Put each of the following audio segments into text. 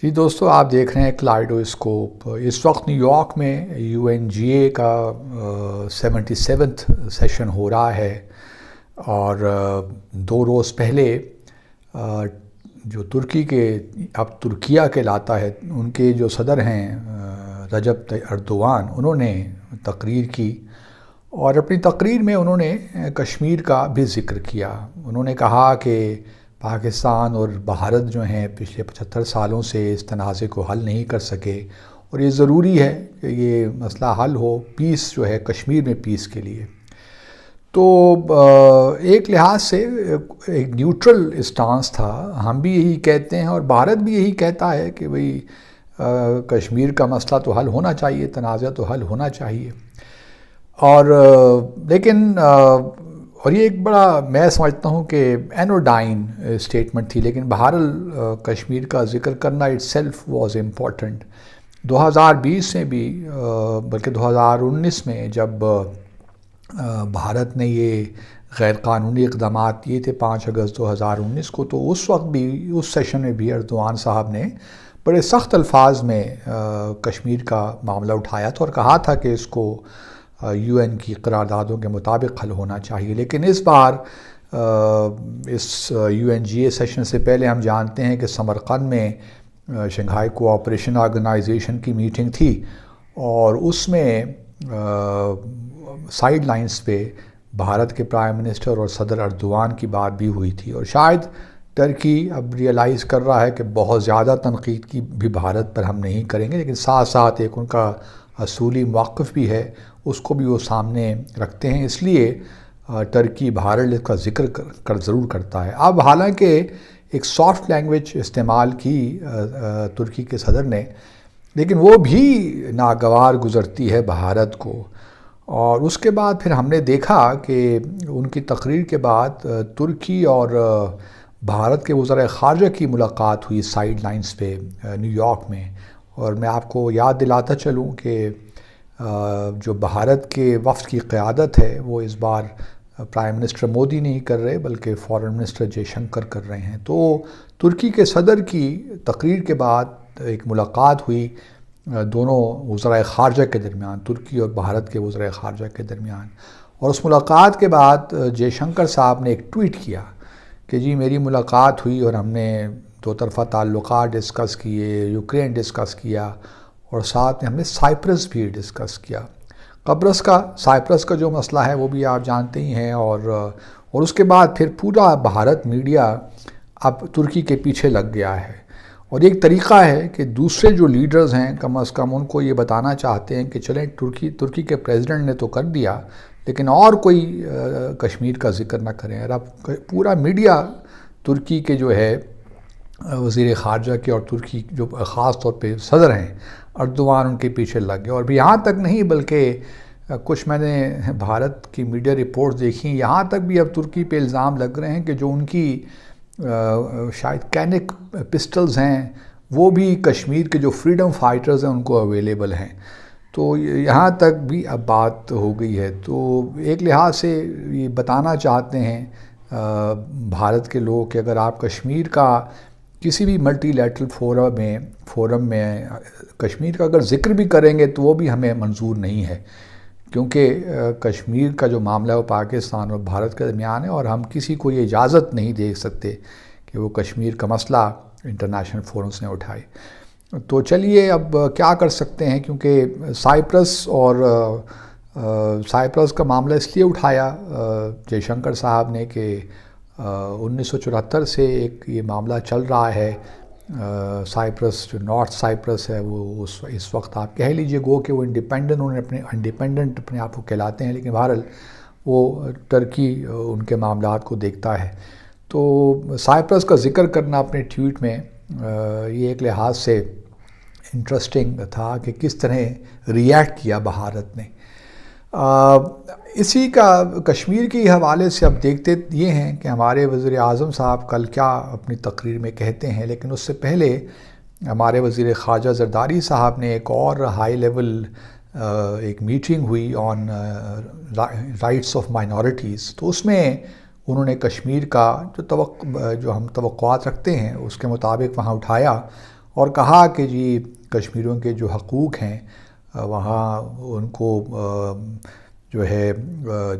جی دوستو، آپ دیکھ رہے ہیں کلائڈوسکوپ۔ اس وقت نیو یارک میں UNGA کا 77 سیشن ہو رہا ہے، اور 2 روز پہلے جو ترکی کے اب ترکیہ کہلاتا ہے، ان کے جو صدر ہیں رجب طیب ایردوان، انہوں نے تقریر کی، اور اپنی تقریر میں انہوں نے کشمیر کا بھی ذکر کیا۔ انہوں نے کہا کہ پاکستان اور بھارت جو ہیں پچھلے 75 سالوں سے اس تنازع کو حل نہیں کر سکے، اور یہ ضروری ہے کہ یہ مسئلہ حل ہو، پیس جو ہے کشمیر میں پیس کے لیے۔ تو ایک لحاظ سے ایک نیوٹرل اسٹانس تھا، ہم بھی یہی کہتے ہیں اور بھارت بھی یہی کہتا ہے کہ بھئی کشمیر کا مسئلہ تو حل ہونا چاہیے، تنازع تو حل ہونا چاہیے۔ اور لیکن اور یہ ایک بڑا، میں سمجھتا ہوں کہ اینوڈائن اسٹیٹمنٹ تھی، لیکن بہرحال کشمیر کا ذکر کرنا اٹ سیلف واز امپورٹنٹ۔ 2020 میں بھی، بلکہ 2019 میں جب بھارت نے یہ غیر قانونی اقدامات کیے تھے 5 اگست 2019 کو، تو اس وقت بھی، اس سیشن میں بھی ایردوان صاحب نے بڑے سخت الفاظ میں کشمیر کا معاملہ اٹھایا تھا اور کہا تھا کہ اس کو UN کی قراردادوں کے مطابق حل ہونا چاہیے۔ لیکن اس بار اس UNGA سیشن سے پہلے ہم جانتے ہیں کہ سمرقند میں شنگھائی کوآپریشن آرگنائزیشن کی میٹنگ تھی، اور اس میں سائیڈ لائنز پہ بھارت کے پرائم منسٹر اور صدر ایردوان کی بات بھی ہوئی تھی، اور شاید ترکی اب ریئلائز کر رہا ہے کہ بہت زیادہ تنقید کی بھی بھارت پر ہم نہیں کریں گے، لیکن ساتھ ساتھ ایک ان کا اصولی موقف بھی ہے، اس کو بھی وہ سامنے رکھتے ہیں۔ اس لیے ترکی بھارت کا ذکر ضرور کرتا ہے۔ اب حالانکہ ایک سافٹ لینگویج استعمال کی ترکی کے صدر نے، لیکن وہ بھی ناگوار گزرتی ہے بھارت کو۔ اور اس کے بعد پھر ہم نے دیکھا کہ ان کی تقریر کے بعد ترکی اور بھارت کے وزرائے خارجہ کی ملاقات ہوئی سائیڈ لائنز پہ نیو یارک میں، اور میں آپ کو یاد دلاتا چلوں کہ جو بھارت کے وفد کی قیادت ہے وہ اس بار پرائم منسٹر مودی نہیں کر رہے، بلکہ فارن منسٹر جے شنکر کر رہے ہیں۔ تو ترکی کے صدر کی تقریر کے بعد ایک ملاقات ہوئی دونوں وزرائے خارجہ کے درمیان، ترکی اور بھارت کے وزرائے خارجہ کے درمیان، اور اس ملاقات کے بعد جے شنکر صاحب نے ایک ٹویٹ کیا کہ جی میری ملاقات ہوئی اور ہم نے 2 طرفہ تعلقات ڈسکس کیے، یوکرین ڈسکس کیا، اور ساتھ میں ہم نے سائپرس بھی ڈسکس کیا۔ سائپرس کا جو مسئلہ ہے وہ بھی آپ جانتے ہی ہیں، اور اس کے بعد پھر پورا بھارت میڈیا اب ترکی کے پیچھے لگ گیا ہے، اور ایک طریقہ ہے کہ دوسرے جو لیڈرز ہیں کم از کم ان کو یہ بتانا چاہتے ہیں کہ چلیں ترکی کے پریزیڈنٹ نے تو کر دیا، لیکن اور کوئی کشمیر کا ذکر نہ کریں۔ اور اب پورا میڈیا ترکی کے جو ہے وزیر خارجہ کے اور ترکی جو خاص طور پہ صدر ہیں ایردوان، ان کے پیچھے لگ گئے۔ اور بھی یہاں تک نہیں، بلکہ کچھ میں نے بھارت کی میڈیا رپورٹس دیکھی، یہاں تک بھی اب ترکی پہ الزام لگ رہے ہیں کہ جو ان کی شاید کینک پسٹلز ہیں وہ بھی کشمیر کے جو فریڈم فائٹرز ہیں ان کو اویلیبل ہیں۔ تو یہاں تک بھی اب بات ہو گئی ہے۔ تو ایک لحاظ سے یہ بتانا چاہتے ہیں بھارت کے لوگ کہ اگر آپ کشمیر کا کسی بھی ملٹی لیٹرل فورم میں کشمیر کا اگر ذکر بھی کریں گے تو وہ بھی ہمیں منظور نہیں ہے، کیونکہ کشمیر کا جو معاملہ ہے وہ پاکستان اور بھارت کے درمیان ہے، اور ہم کسی کو یہ اجازت نہیں دے سکتے کہ وہ کشمیر کا مسئلہ انٹرنیشنل فورمز نے اٹھائے۔ تو چلیے اب کیا کر سکتے ہیں، کیونکہ سائپرس کا معاملہ اس لیے اٹھایا جے شنکر صاحب نے کہ 1974 سے ایک یہ معاملہ چل رہا ہے۔ سائپرس جو نارتھ سائپرس ہے وہ اس وقت آپ کہہ لیجئے گو کہ وہ انڈیپینڈنٹ اپنے آپ کو کہلاتے ہیں، لیکن بہرحال وہ ترکی ان کے معاملات کو دیکھتا ہے۔ تو سائپرس کا ذکر کرنا اپنے ٹویٹ میں یہ ایک لحاظ سے انٹرسٹنگ تھا کہ کس طرح ریئیکٹ کیا بھارت نے۔ اسی کا کشمیر کے حوالے سے اب دیکھتے یہ ہیں کہ ہمارے وزیر اعظم صاحب کل کیا اپنی تقریر میں کہتے ہیں، لیکن اس سے پہلے ہمارے وزیر خارجہ زرداری صاحب نے ایک اور ہائی لیول ایک میٹنگ ہوئی آن رائٹس آف مائنورٹیز، تو اس میں انہوں نے کشمیر کا جو ہم توقعات رکھتے ہیں اس کے مطابق وہاں اٹھایا، اور کہا کہ جی کشمیریوں کے جو حقوق ہیں وہاں ان کو جو ہے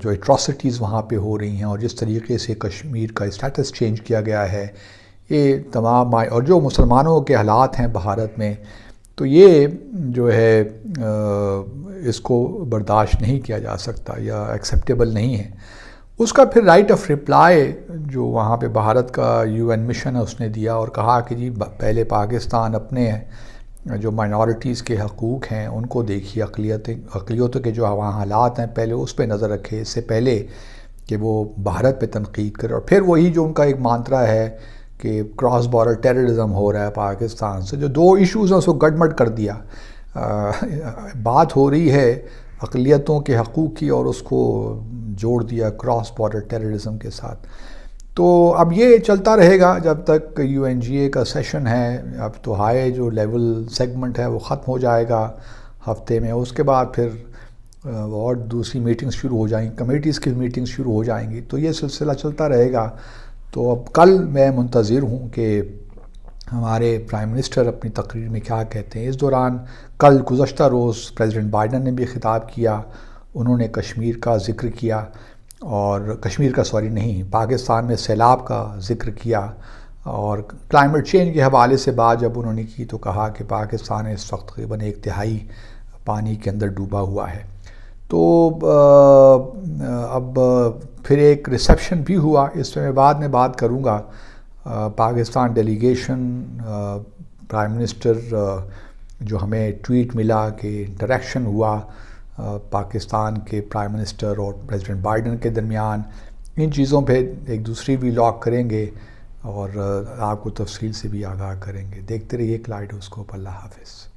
جو ایٹراسٹیز وہاں پہ ہو رہی ہیں اور جس طریقے سے کشمیر کا اسٹیٹس چینج کیا گیا ہے، یہ تمام اور جو مسلمانوں کے حالات ہیں بھارت میں، تو یہ جو ہے اس کو برداشت نہیں کیا جا سکتا یا ایکسیپٹیبل نہیں ہے۔ اس کا پھر رائٹ آف رپلائی جو وہاں پہ بھارت کا UN مشن ہے اس نے دیا اور کہا کہ جی پہلے پاکستان اپنے جو مائنورٹیز کے حقوق ہیں ان کو دیکھیے، اقلیتوں کے جو وہاں حالات ہیں پہلے اس پہ نظر رکھے، اس سے پہلے کہ وہ بھارت پہ تنقید کرے۔ اور پھر وہی جو ان کا ایک مانترا ہے کہ کراس بارڈر ٹیررزم ہو رہا ہے پاکستان سے، جو دو ایشوز ہیں اس کو گڈمڈ کر دیا۔ بات ہو رہی ہے اقلیتوں کے حقوق کی اور اس کو جوڑ دیا کراس بارڈر ٹیررزم کے ساتھ۔ تو اب یہ چلتا رہے گا جب تک UNGA کا سیشن ہے۔ اب تو ہائی جو لیول سیگمنٹ ہے وہ ختم ہو جائے گا ہفتے میں، اس کے بعد پھر اور دوسری میٹنگز شروع ہو جائیں گی، کمیٹیز کی میٹنگز شروع ہو جائیں گی، تو یہ سلسلہ چلتا رہے گا۔ تو اب کل میں منتظر ہوں کہ ہمارے پرائم منسٹر اپنی تقریر میں کیا کہتے ہیں۔ اس دوران کل گزشتہ روز پریزیڈنٹ بائیڈن نے بھی خطاب کیا، انہوں نے کشمیر کا ذکر کیا، اور کشمیر کا پاکستان میں سیلاب کا ذکر کیا، اور کلائمیٹ چینج کے حوالے سے بات جب انہوں نے کی تو کہا کہ پاکستان اس وقت تقریباً 1/3 پانی کے اندر ڈوبا ہوا ہے۔ تو اب پھر ایک ریسیپشن بھی ہوا، اس میں بعد میں بات کروں گا۔ پاکستان ڈیلیگیشن، پرائم منسٹر جو ہمیں ٹویٹ ملا کہ انٹریکشن ہوا پاکستان کے پرائم منسٹر اور پریزیڈنٹ بائیڈن کے درمیان، ان چیزوں پہ ایک دوسری ولاگ کریں گے اور آپ کو تفصیل سے بھی آگاہ کریں گے۔ دیکھتے رہیے کلائڈوسکوپ۔ اللہ حافظ۔